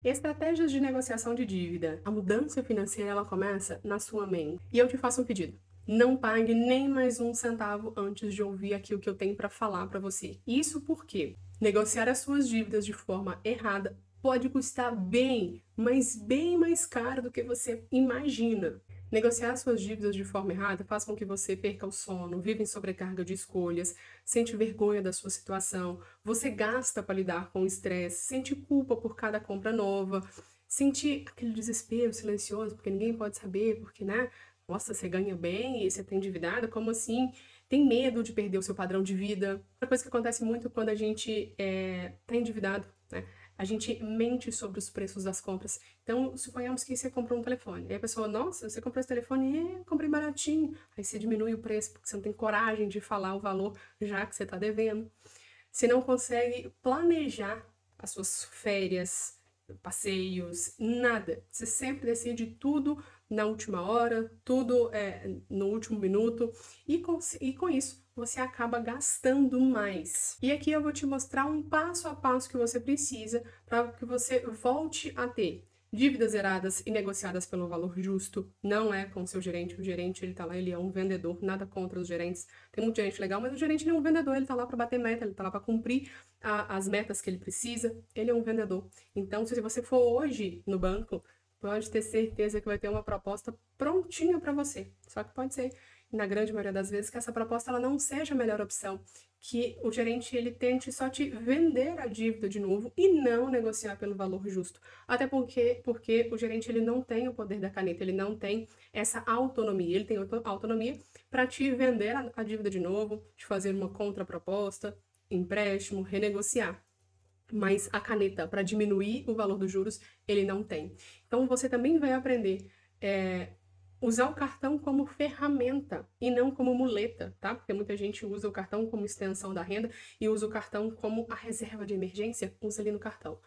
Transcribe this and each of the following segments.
Estratégias de negociação de dívida. A mudança financeira ela começa na sua mente. E eu te faço um pedido. Não pague nem mais um centavo antes de ouvir aquilo que eu tenho para falar para você. Isso porque negociar as suas dívidas de forma errada pode custar bem, mas bem mais caro do que você imagina. Negociar suas dívidas de forma errada faz com que você perca o sono, viva em sobrecarga de escolhas, sente vergonha da sua situação, você gasta para lidar com o estresse, sente culpa por cada compra nova, sente aquele desespero silencioso, porque ninguém pode saber, porque, né? Nossa, você ganha bem e você está endividada, como assim? Tem medo de perder o seu padrão de vida. Outra coisa que acontece muito quando a gente está endividado, né? A gente mente sobre os preços das compras. Então, suponhamos que você comprou um telefone. E a pessoa, nossa, você comprou esse telefone? Comprei baratinho. Aí você diminui o preço, porque você não tem coragem de falar o valor, já que você está devendo. Você não consegue planejar as suas férias, passeios, nada. Você sempre decide tudo na última hora, tudo no último minuto, e com isso você acaba gastando mais. E aqui eu vou te mostrar um passo a passo que você precisa para que você volte a ter dívidas zeradas e negociadas pelo valor justo. Não é com o seu gerente. O gerente, ele tá lá, ele é um vendedor. Nada contra os gerentes. Tem muito gerente legal, mas o gerente não é um vendedor. Ele tá lá para bater meta, ele tá lá para cumprir as metas que ele precisa. Ele é um vendedor. Então, se você for hoje no banco, pode ter certeza que vai ter uma proposta prontinha para você. Só que pode ser, na grande maioria das vezes, que essa proposta ela não seja a melhor opção, que o gerente ele tente só te vender a dívida de novo e não negociar pelo valor justo. Até porque o gerente ele não tem o poder da caneta, ele não tem essa autonomia. Ele tem autonomia para te vender a dívida de novo, te fazer uma contraproposta, empréstimo, renegociar. Mas a caneta para diminuir o valor dos juros ele não tem. Então você também vai aprender usar o cartão como ferramenta e não como muleta, tá? Porque muita gente usa o cartão como extensão da renda e usa o cartão como a reserva de emergência, usa ali no cartão.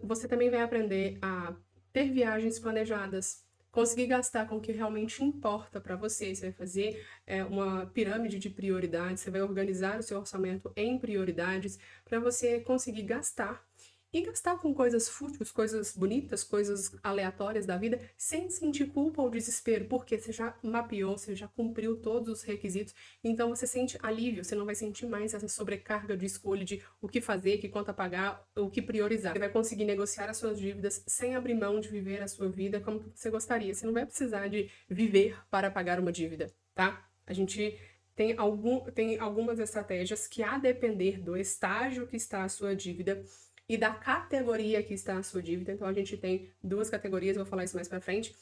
Você também vai aprender a ter viagens planejadas, conseguir gastar com o que realmente importa para você. Você vai fazer uma pirâmide de prioridades, você vai organizar o seu orçamento em prioridades para você conseguir gastar. E gastar com coisas fúteis, coisas bonitas, coisas aleatórias da vida, sem sentir culpa ou desespero, porque você já mapeou, você já cumpriu todos os requisitos, então você sente alívio, você não vai sentir mais essa sobrecarga de escolha de o que fazer, que conta pagar, o que priorizar. Você vai conseguir negociar as suas dívidas sem abrir mão de viver a sua vida como você gostaria. Você não vai precisar de viver para pagar uma dívida, tá? A gente tem algumas estratégias que, a depender do estágio que está a sua dívida, e da categoria que está a sua dívida. Então, a gente tem duas categorias, eu vou falar isso mais pra frente.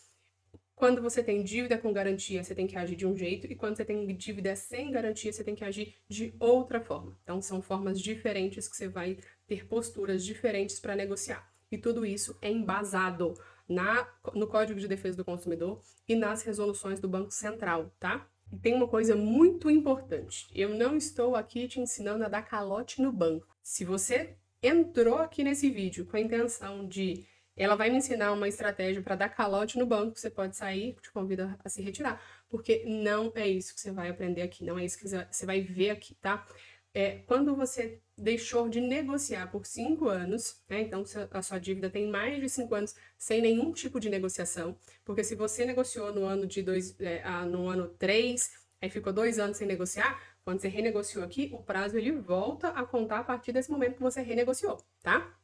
Quando você tem dívida com garantia, você tem que agir de um jeito, e quando você tem dívida sem garantia, você tem que agir de outra forma. Então, são formas diferentes que você vai ter posturas diferentes para negociar. E tudo isso é embasado no Código de Defesa do Consumidor e nas resoluções do Banco Central, tá? E tem uma coisa muito importante. Eu não estou aqui te ensinando a dar calote no banco. Se você entrou aqui nesse vídeo com a intenção de ela vai me ensinar uma estratégia para dar calote no banco, você pode sair, te convido a se retirar, porque não é isso que você vai aprender aqui, não é isso que você vai ver aqui, tá? Quando você deixou de negociar por 5 anos, né? Então a sua dívida tem mais de 5 anos sem nenhum tipo de negociação, porque se você negociou no ano no ano 3, aí ficou 2 anos sem negociar, quando você renegociou aqui, o prazo ele volta a contar a partir desse momento que você renegociou, tá?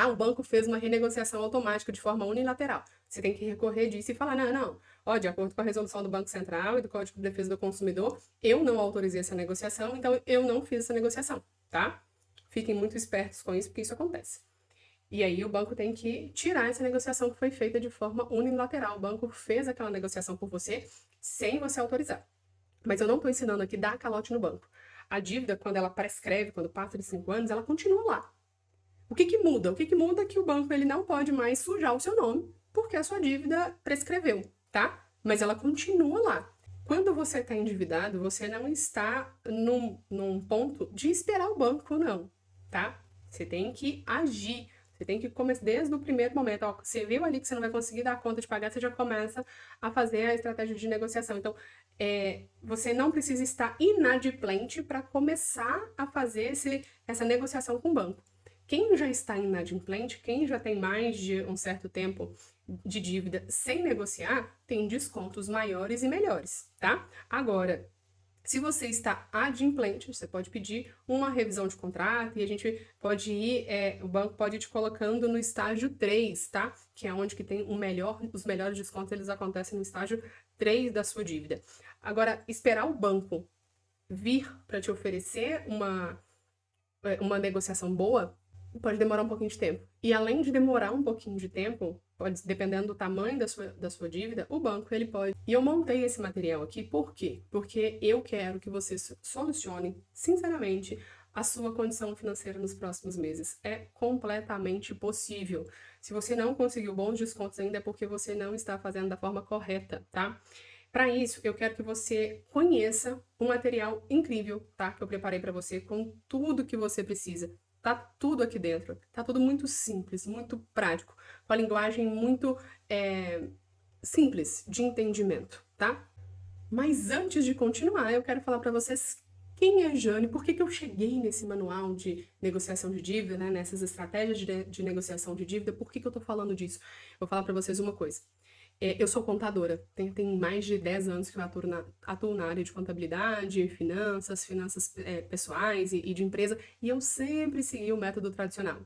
O banco fez uma renegociação automática de forma unilateral. Você tem que recorrer disso e falar, não, de acordo com a resolução do Banco Central e do Código de Defesa do Consumidor, eu não autorizei essa negociação, então eu não fiz essa negociação, tá? Fiquem muito espertos com isso, porque isso acontece. E aí o banco tem que tirar essa negociação que foi feita de forma unilateral. O banco fez aquela negociação por você sem você autorizar. Mas eu não estou ensinando aqui a dar calote no banco. A dívida, quando ela prescreve, quando passa de 5 anos, ela continua lá. O que que muda? O que que muda é que o banco ele não pode mais sujar o seu nome, porque a sua dívida prescreveu, tá? Mas ela continua lá. Quando você está endividado, você não está num ponto de esperar o banco, não, tá? Você tem que agir. Você tem que começar desde o primeiro momento. Ó, você viu ali que você não vai conseguir dar conta de pagar, você já começa a fazer a estratégia de negociação. Então, você não precisa estar inadimplente para começar a fazer essa negociação com o banco. Quem já está inadimplente, quem já tem mais de um certo tempo de dívida sem negociar, tem descontos maiores e melhores, tá? Agora, se você está adimplente, você pode pedir uma revisão de contrato e a gente pode ir, o banco pode ir te colocando no estágio 3, tá? Que é onde que tem os melhores descontos, eles acontecem no estágio 3 da sua dívida. Agora, esperar o banco vir para te oferecer uma negociação boa, pode demorar um pouquinho de tempo. E além de demorar um pouquinho de tempo, pode, dependendo do tamanho da sua dívida, o banco ele pode. E eu montei esse material aqui, por quê? Porque eu quero que você solucione, sinceramente, a sua condição financeira nos próximos meses. É completamente possível. Se você não conseguiu bons descontos ainda, é porque você não está fazendo da forma correta, tá? Para isso, eu quero que você conheça um material incrível, tá? Que eu preparei para você com tudo que você precisa. Tá tudo aqui dentro. Tá tudo muito simples, muito prático, com a linguagem muito simples de entendimento, tá? Mas antes de continuar, eu quero falar para vocês quem é Jane, por que eu cheguei nesse manual de negociação de dívida, né? Nessas estratégias de negociação de dívida, por que eu tô falando disso? Eu vou falar para vocês uma coisa. Eu sou contadora, tem mais de 10 anos que eu atuo na área de contabilidade, finanças pessoais e de empresa, e eu sempre segui o método tradicional.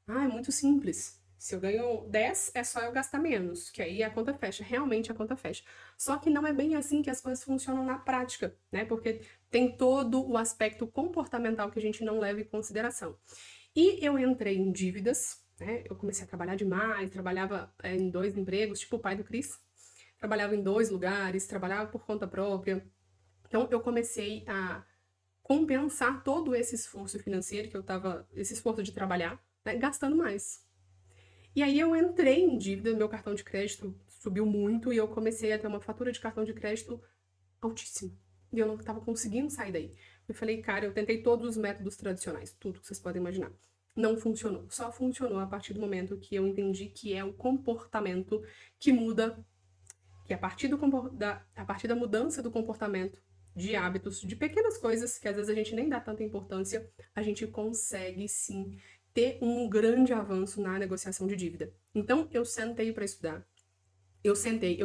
É muito simples. Se eu ganho 10, é só eu gastar menos, que aí a conta fecha, realmente a conta fecha. Só que não é bem assim que as coisas funcionam na prática, né? Porque tem todo o aspecto comportamental que a gente não leva em consideração. E eu entrei em dívidas, né? Eu comecei a trabalhar demais, trabalhava em 2 empregos, tipo o pai do Cris. Trabalhava em 2 lugares, trabalhava por conta própria. Então eu comecei a compensar todo esse esforço financeiro que eu tava, esse esforço de trabalhar, né? Gastando mais. E aí eu entrei em dívida, meu cartão de crédito subiu muito e eu comecei a ter uma fatura de cartão de crédito altíssima. E eu não estava conseguindo sair daí. Eu falei, cara, eu tentei todos os métodos tradicionais, tudo que vocês podem imaginar. Não funcionou. Só funcionou a partir do momento que eu entendi que é o comportamento que muda, que a partir da mudança do comportamento, de hábitos, de pequenas coisas que às vezes a gente nem dá tanta importância, a gente consegue sim ter um grande avanço na negociação de dívida. Então, eu sentei para estudar. Eu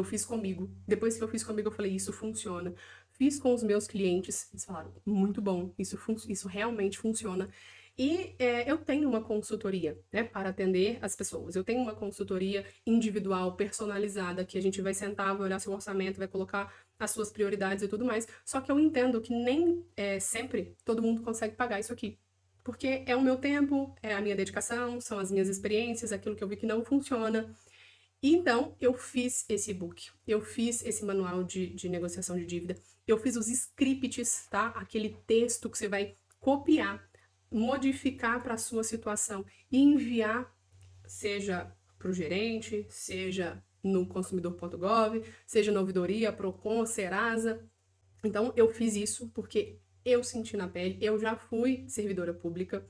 fiz comigo. Depois que eu fiz comigo, eu falei, isso funciona. Fiz com os meus clientes, eles falaram, muito bom, isso realmente funciona. E eu tenho uma consultoria, né, para atender as pessoas. Eu tenho uma consultoria individual, personalizada, que a gente vai sentar, vai olhar seu orçamento, vai colocar as suas prioridades e tudo mais. Só que eu entendo que nem sempre todo mundo consegue pagar isso aqui. Porque é o meu tempo, é a minha dedicação, são as minhas experiências, aquilo que eu vi que não funciona. Então, eu fiz esse e-book, eu fiz esse manual de negociação de dívida, eu fiz os scripts, tá? Aquele texto que você vai copiar, modificar para a sua situação e enviar, seja para o gerente, seja no consumidor.gov, seja na ouvidoria, Procon, Serasa. Então, eu fiz isso porque eu senti na pele, eu já fui servidora pública.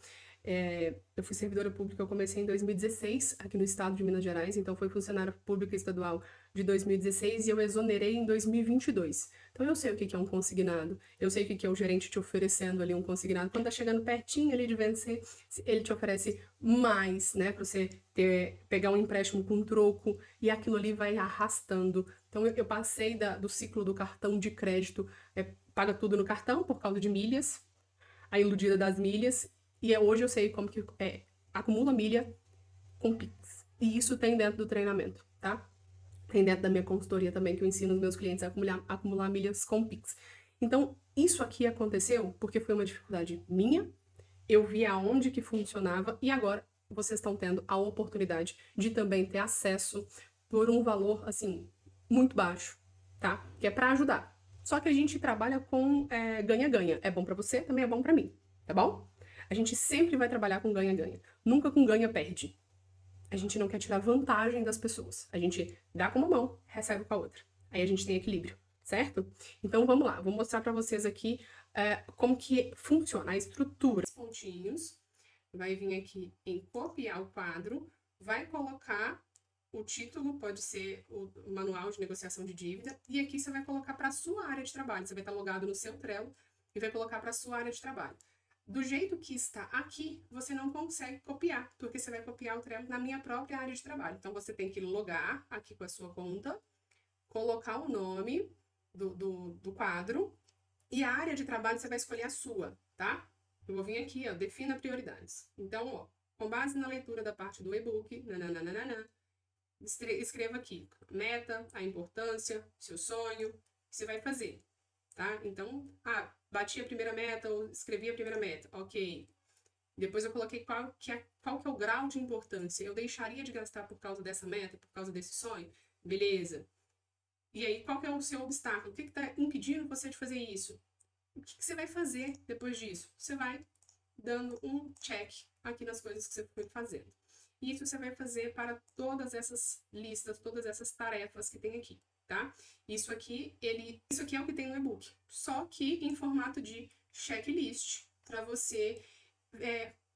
Eu fui servidora pública, eu comecei em 2016, aqui no estado de Minas Gerais, então foi funcionária pública estadual de 2016 e eu exonerei em 2022. Então eu sei o que é um consignado, eu sei o que é o gerente te oferecendo ali um consignado. Quando tá chegando pertinho ali de vencer, ele te oferece mais, né, pra você pegar um empréstimo com troco e aquilo ali vai arrastando. Então eu passei do ciclo do cartão de crédito, paga tudo no cartão por causa de milhas, a iludida das milhas, e hoje eu sei como que acumula milha com Pix. E isso tem dentro do treinamento, tá? Tem dentro da minha consultoria também, que eu ensino os meus clientes a acumular milhas com Pix. Então, isso aqui aconteceu porque foi uma dificuldade minha, eu vi aonde que funcionava e agora vocês estão tendo a oportunidade de também ter acesso por um valor, assim, muito baixo, tá? Que é para ajudar. Só que a gente trabalha com ganha-ganha. É bom para você, também é bom para mim, tá bom? A gente sempre vai trabalhar com ganha-ganha. Nunca com ganha-perde. A gente não quer tirar vantagem das pessoas. A gente dá com uma mão, recebe com a outra. Aí a gente tem equilíbrio, certo? Então vamos lá, vou mostrar para vocês aqui como que funciona a estrutura. Os pontinhos, vai vir aqui em copiar o quadro, vai colocar o título, pode ser o manual de negociação de dívida, e aqui você vai colocar para a sua área de trabalho. Você vai estar logado no seu Trello e vai colocar para a sua área de trabalho. Do jeito que está aqui, você não consegue copiar, porque você vai copiar o Trello na minha própria área de trabalho. Então, você tem que logar aqui com a sua conta, colocar o nome do quadro, e a área de trabalho você vai escolher a sua, tá? Eu vou vir aqui, ó, defina prioridades. Então, ó, com base na leitura da parte do e-book, escreva aqui, meta, a importância, seu sonho, que você vai fazer, tá? Então, bati a primeira meta, ou escrevi a primeira meta, ok. Depois eu coloquei qual que é o grau de importância. Eu deixaria de gastar por causa dessa meta, por causa desse sonho? Beleza. E aí, qual que é o seu obstáculo? O que está impedindo você de fazer isso? O que você vai fazer depois disso? Você vai dando um check aqui nas coisas que você foi fazendo. E isso você vai fazer para todas essas listas, todas essas tarefas que tem aqui, tá? Isso aqui é o que tem no e-book, só que em formato de checklist, para você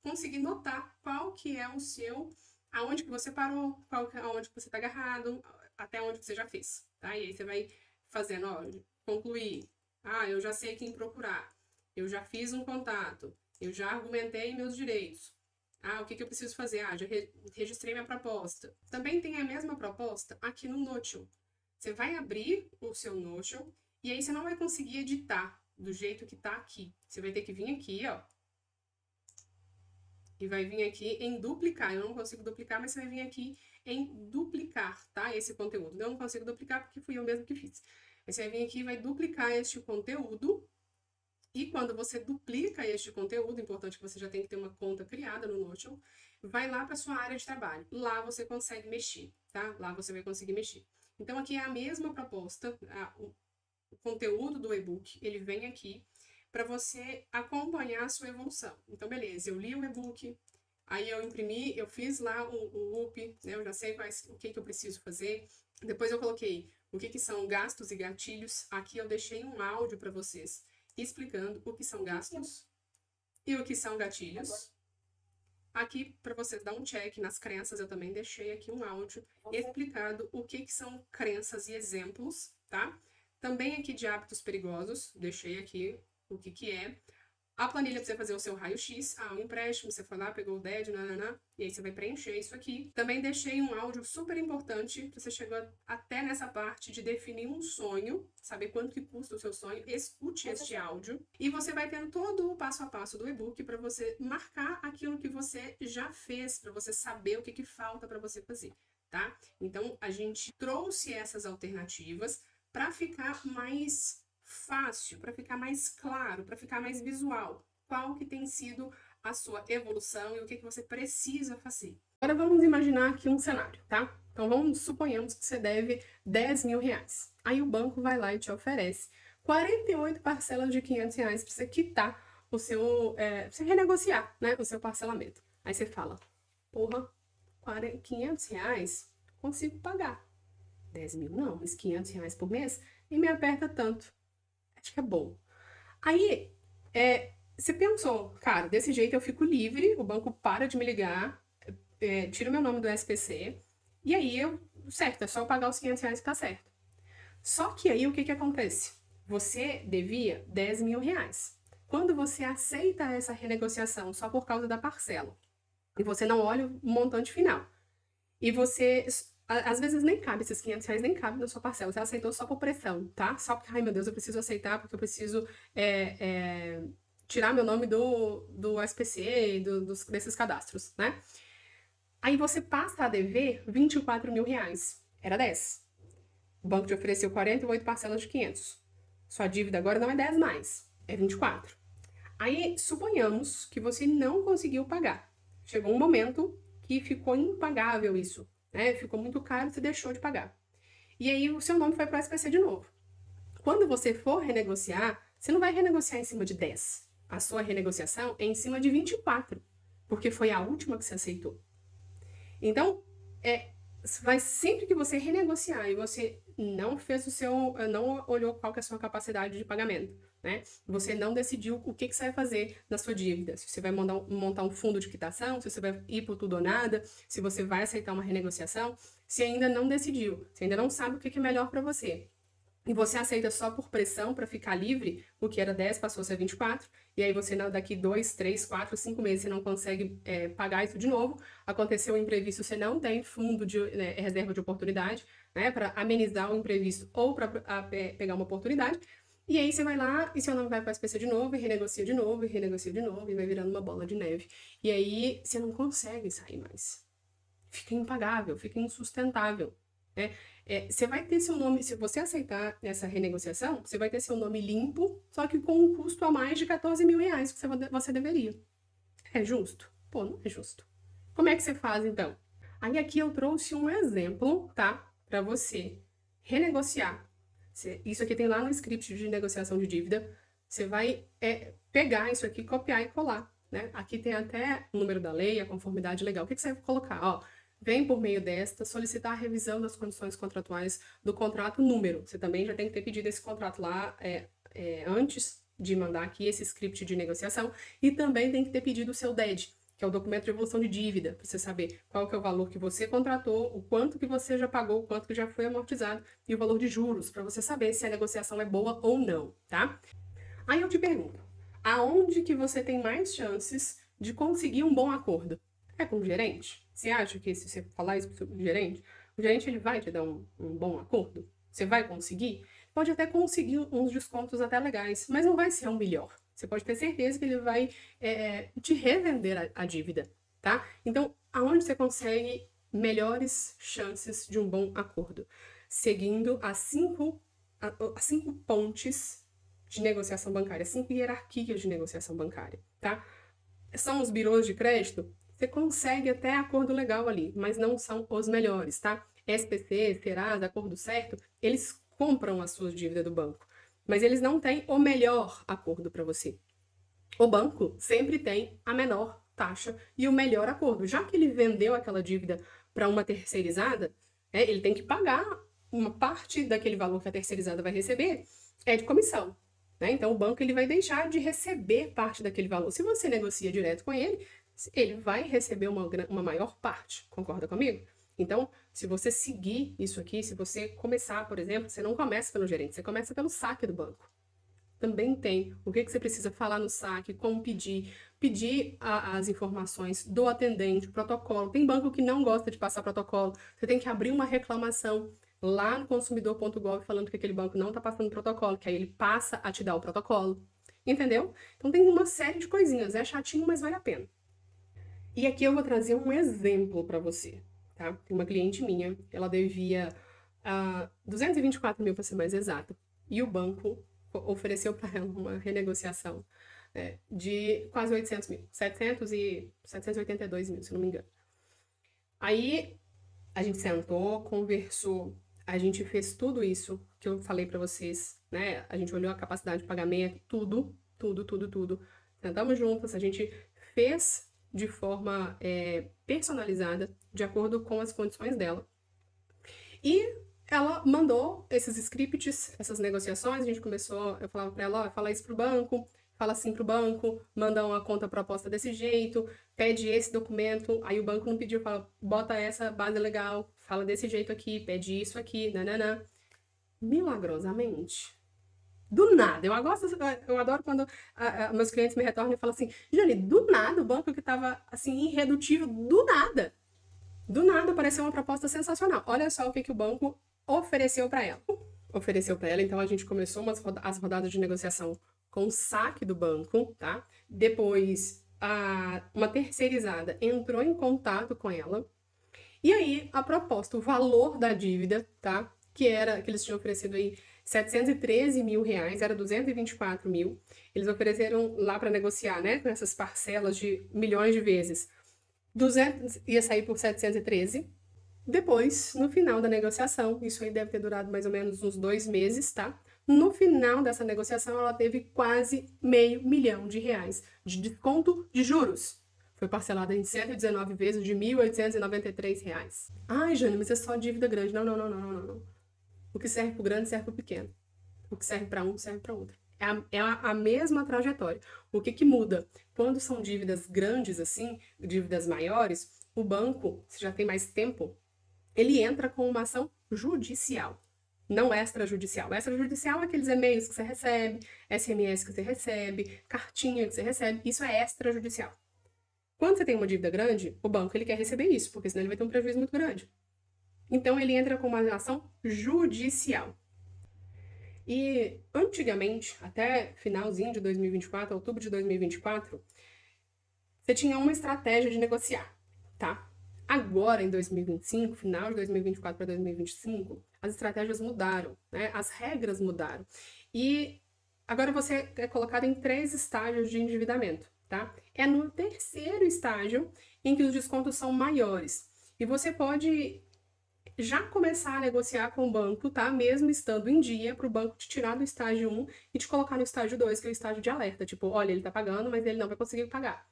conseguir notar qual que é o seu, aonde que você parou, aonde que você está agarrado, até onde você já fez, tá? E aí você vai fazendo, ó, concluir. Eu já sei quem procurar. Eu já fiz um contato. Eu já argumentei meus direitos. O que eu preciso fazer? Já registrei minha proposta. Também tem a mesma proposta aqui no Notion. Você vai abrir o seu Notion e aí você não vai conseguir editar do jeito que tá aqui. Você vai ter que vir aqui, ó. E vai vir aqui em duplicar. Eu não consigo duplicar, mas você vai vir aqui em duplicar, tá? Esse conteúdo. Eu não consigo duplicar porque fui eu mesmo que fiz. Aí você vai vir aqui e vai duplicar este conteúdo. E quando você duplica este conteúdo, importante que você já tem que ter uma conta criada no Notion, vai lá para sua área de trabalho. Lá você consegue mexer, tá? Lá você vai conseguir mexer. Então, aqui é a mesma proposta, o conteúdo do e-book, ele vem aqui para você acompanhar a sua evolução. Então, beleza, eu li o e-book, aí eu imprimi, eu fiz lá o UP, né? Eu já sei o que eu preciso fazer. Depois eu coloquei o que são gastos e gatilhos. Aqui eu deixei um áudio para vocês explicando o que são gastos e o que são gatilhos. Aqui, para vocês dar um check nas crenças, eu também deixei aqui um áudio explicando o que são crenças e exemplos, tá? Também aqui de hábitos perigosos, deixei aqui o que é. A planilha para você fazer o seu raio-x, um empréstimo, você foi lá, pegou o DED, e aí você vai preencher isso aqui. Também deixei um áudio super importante, você chegou até nessa parte de definir um sonho, saber quanto que custa o seu sonho, escute este áudio. E você vai tendo todo o passo a passo do e-book para você marcar aquilo que você já fez, para você saber o que falta para você fazer, tá? Então, a gente trouxe essas alternativas para ficar mais fácil, para ficar mais claro, para ficar mais visual, qual que tem sido a sua evolução e o que você precisa fazer. Agora vamos imaginar aqui um cenário, tá? Então suponhamos que você deve 10 mil reais. Aí o banco vai lá e te oferece 48 parcelas de 500 reais para você quitar o seu, pra você renegociar, né, o seu parcelamento. Aí você fala, porra, 500 reais consigo pagar. 10 mil não, mas 500 reais por mês e me aperta tanto. Acho que é bom. Aí, você pensou, cara, desse jeito eu fico livre, o banco para de me ligar, tira o meu nome do SPC, e aí certo, é só eu pagar os 500 reais que tá certo. Só que aí o que acontece? Você devia 10 mil reais. Quando você aceita essa renegociação só por causa da parcela, e você não olha o montante final, e você... Às vezes nem cabe, esses 500 reais nem cabe na sua parcela. Você aceitou só por pressão, tá? Só porque, ai meu Deus, eu preciso aceitar porque eu preciso tirar meu nome do SPC, desses cadastros, né? Aí você passa a dever 24 mil reais. Era 10. O banco te ofereceu 48 parcelas de 500. Sua dívida agora não é 10 mais, é 24. Aí, suponhamos que você não conseguiu pagar. Chegou um momento que ficou impagável isso. Ficou muito caro, você deixou de pagar. E aí o seu nome foi para o SPC de novo. Quando você for renegociar, você não vai renegociar em cima de 10. A sua renegociação é em cima de 24, porque foi a última que você aceitou. Então, vai sempre que você renegociar e você não fez não olhou qual que é a sua capacidade de pagamento, né? Você não decidiu o que você vai fazer na sua dívida, se você vai montar um fundo de quitação, se você vai ir por tudo ou nada, se você vai aceitar uma renegociação, se ainda não decidiu, se ainda não sabe o que é melhor para você, e você aceita só por pressão para ficar livre, o que era 10 passou a ser 24, e aí você daqui 2, 3, 4, 5 meses você não consegue pagar isso de novo, aconteceu um imprevisto, você não tem fundo de reserva de oportunidade, né, para amenizar o imprevisto ou para pegar uma oportunidade, e aí você vai lá e seu nome vai para a SPC de novo, e renegocia de novo, e renegocia de novo, e vai virando uma bola de neve. E aí você não consegue sair mais. Fica impagável, fica insustentável, né? Você vai ter seu nome, se você aceitar essa renegociação, você vai ter seu nome limpo, só que com um custo a mais de 14 mil reais que você deveria. É justo? Pô, não é justo. Como é que você faz, então? Aí aqui eu trouxe um exemplo, tá? Para você renegociar. Isso aqui tem lá no script de negociação de dívida. Você vai pegar isso aqui, copiar e colar, né? Aqui tem até o número da lei, a conformidade legal. O que você vai colocar? Ó, vem por meio desta solicitar a revisão das condições contratuais do contrato número. Você também já tem que ter pedido esse contrato lá antes de mandar aqui esse script de negociação, e também tem que ter pedido o seu DED, que é o documento de evolução de dívida, para você saber qual que é o valor que você contratou, o quanto que você já pagou, o quanto que já foi amortizado e o valor de juros, para você saber se a negociação é boa ou não, tá? Aí eu te pergunto, aonde que você tem mais chances de conseguir um bom acordo? É com o gerente? Você acha que se você falar isso pro o gerente ele vai te dar um bom acordo? Você vai conseguir? Pode até conseguir uns descontos até legais, mas não vai ser o melhor. Você pode ter certeza que ele vai te revender a dívida, tá? Então, aonde você consegue melhores chances de um bom acordo? Seguindo as cinco pontes de negociação bancária, 5 hierarquias de negociação bancária, tá? São os birôs de crédito? Você consegue até acordo legal ali, mas não são os melhores, tá? SPC, Serasa, Acordo Certo, eles compram as suas dívidas do banco, mas eles não têm o melhor acordo para você. O banco sempre tem a menor taxa e o melhor acordo. Já que ele vendeu aquela dívida para uma terceirizada, ele tem que pagar uma parte daquele valor que a terceirizada vai receber de comissão. Né? Então, o banco ele vai deixar de receber parte daquele valor. Se você negocia direto com ele, ele vai receber uma maior parte. Concorda comigo? Então, se você seguir isso aqui, se você começar, por exemplo, você não começa pelo gerente, você começa pelo saque do banco. Também tem o que você precisa falar no saque, como pedir as informações do atendente, o protocolo. Tem banco que não gosta de passar protocolo. Você tem que abrir uma reclamação lá no consumidor.gov falando que aquele banco não está passando protocolo, que aí ele passa a te dar o protocolo. Entendeu? Então tem uma série de coisinhas. É chatinho, mas vale a pena. E aqui eu vou trazer um exemplo para você, tá? Tem uma cliente minha, ela devia 224 mil para ser mais exata. E o banco ofereceu para ela uma renegociação de quase 800 mil, 782 mil, se não me engano. Aí a gente sentou, conversou, a gente fez tudo isso que eu falei para vocês, né? A gente olhou a capacidade de pagamento, tudo. Sentamos juntas, a gente fez de forma personalizada, de acordo com as condições dela. E ela mandou esses scripts, essas negociações, a gente começou, eu falava para ela, fala isso pro banco, fala assim pro banco, manda uma conta proposta desse jeito, pede esse documento, aí o banco não pediu, fala, bota essa base legal, fala desse jeito aqui, pede isso aqui, nananã. Milagrosamente, do nada, eu adoro quando meus clientes me retornam e falam assim, Jane, do nada, o banco que tava assim, irredutível, do nada apareceu uma proposta sensacional. Olha só o que o banco ofereceu para ela. Então a gente começou as rodadas de negociação com o saque do banco, tá? Depois, uma terceirizada entrou em contato com ela. E aí, a proposta, o valor da dívida, tá? Que eles tinham oferecido aí 713 mil reais, era 224 mil. Eles ofereceram lá para negociar, né? Com essas parcelas de milhões de vezes. 200 ia sair por 713. Depois, no final da negociação, isso aí deve ter durado mais ou menos uns 2 meses, tá? No final dessa negociação, ela teve quase R$500 mil de desconto de juros. Foi parcelada em 119 vezes de R$1.893. Ai, Jane, mas é só dívida grande. Não. O que serve pro grande serve pro pequeno. O que serve para um serve para outro. É a mesma trajetória. O que muda? Quando são dívidas grandes assim, dívidas maiores, o banco, se já tem mais tempo, ele entra com uma ação judicial. não extrajudicial. Extrajudicial é aqueles e-mails que você recebe, SMS que você recebe, cartinha que você recebe, isso é extrajudicial. Quando você tem uma dívida grande, o banco ele quer receber isso, porque senão ele vai ter um prejuízo muito grande. Então ele entra com uma ação judicial. E antigamente, até finalzinho de 2024, outubro de 2024, você tinha uma estratégia de negociar, tá? Agora, em 2025, final de 2024 para 2025, as estratégias mudaram, né? As regras mudaram. E agora você é colocado em 3 estágios de endividamento, tá? É no terceiro estágio em que os descontos são maiores. E você pode já começar a negociar com o banco, tá? Mesmo estando em dia, para o banco te tirar do estágio 1 e te colocar no estágio 2, que é o estágio de alerta. Tipo, olha, ele tá pagando, mas ele não vai conseguir pagar.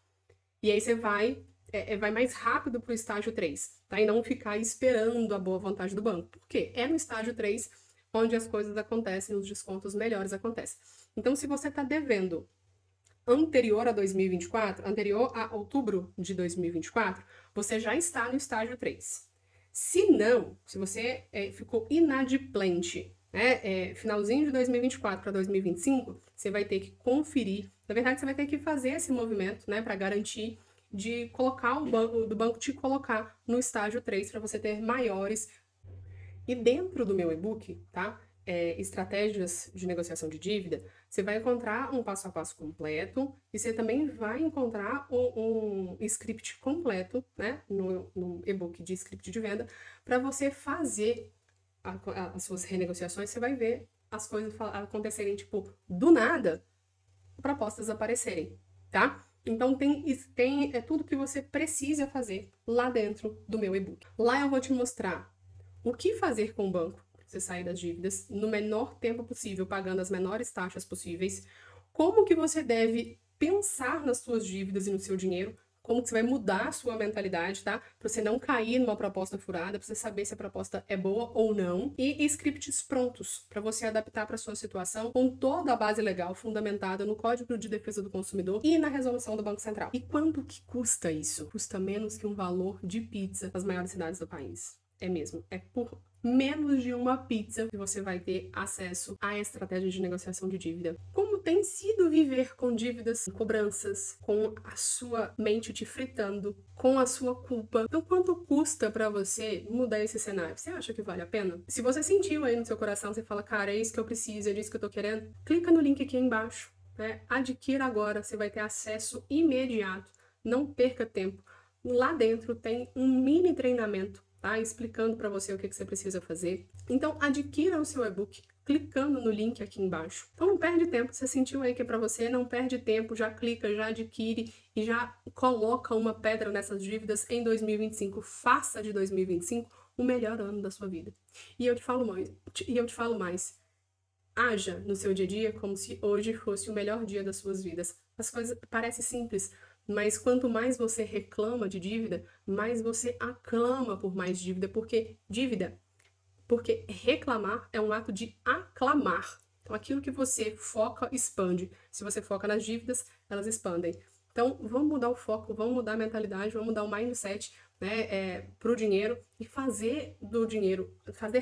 E aí você vai mais rápido para o estágio 3, tá? E não ficar esperando a boa vontade do banco. Por quê? É no estágio 3 onde as coisas acontecem, os descontos melhores acontecem. Então, se você está devendo anterior a 2024, anterior a outubro de 2024, você já está no estágio 3. Se não, se você ficou inadimplente, né, finalzinho de 2024 para 2025, você vai ter que conferir. Na verdade, você vai ter que fazer esse movimento, né, para garantir de colocar do banco te colocar no estágio 3 para você ter maiores. E dentro do meu e-book, tá? Estratégias de negociação de dívida, você vai encontrar um passo a passo completo e você também vai encontrar um script completo, né? No e-book de script de venda, para você fazer as suas renegociações. Você vai ver as coisas acontecerem, tipo, do nada, propostas aparecerem, tá? Então tem tudo que você precisa fazer lá dentro do meu e-book. Lá eu vou te mostrar o que fazer com o banco para você sair das dívidas no menor tempo possível, pagando as menores taxas possíveis, como que você deve pensar nas suas dívidas e no seu dinheiro, como que você vai mudar a sua mentalidade, tá? Para você não cair numa proposta furada, para você saber se a proposta é boa ou não, e scripts prontos para você adaptar para sua situação com toda a base legal fundamentada no Código de Defesa do Consumidor e na resolução do Banco Central. E quanto que custa isso? Custa menos que um valor de pizza nas maiores cidades do país. É mesmo, é por menos de uma pizza que você vai ter acesso à estratégia de negociação de dívida. Como tem sido viver com dívidas, cobranças, com a sua mente te fritando, com a sua culpa? Então, quanto custa para você mudar esse cenário? Você acha que vale a pena? Se você sentiu aí no seu coração, você fala, cara, é isso que eu preciso, é disso que eu tô querendo, clica no link aqui embaixo, né? Adquira agora, você vai ter acesso imediato, não perca tempo. Lá dentro tem um mini treinamento, tá? Explicando para você o que você precisa fazer. Então, adquira o seu e-book clicando no link aqui embaixo. Então, não perde tempo. Você sentiu aí que é para você, não perde tempo, já clica, já adquire e já coloca uma pedra nessas dívidas em 2025. Faça de 2025 o melhor ano da sua vida. E eu te falo mais. Haja no seu dia a dia como se hoje fosse o melhor dia das suas vidas. As coisas parecem simples, mas quanto mais você reclama de dívida, mais você aclama por mais dívida, porque reclamar é um ato de aclamar. Então, aquilo que você foca, expande. Se você foca nas dívidas, elas expandem. Então, vamos mudar o foco, vamos mudar a mentalidade, vamos mudar o mindset, né, para o dinheiro e fazer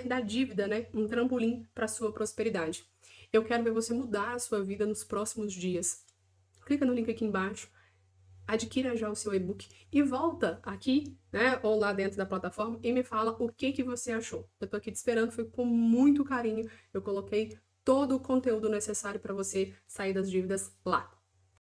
da dívida, né, um trampolim para a sua prosperidade. Eu quero ver você mudar a sua vida nos próximos dias. Clica no link aqui embaixo. Adquira já o seu e-book e volta aqui, né, ou lá dentro da plataforma e me fala o que você achou. Eu tô aqui te esperando, foi com muito carinho. Eu coloquei todo o conteúdo necessário para você sair das dívidas lá.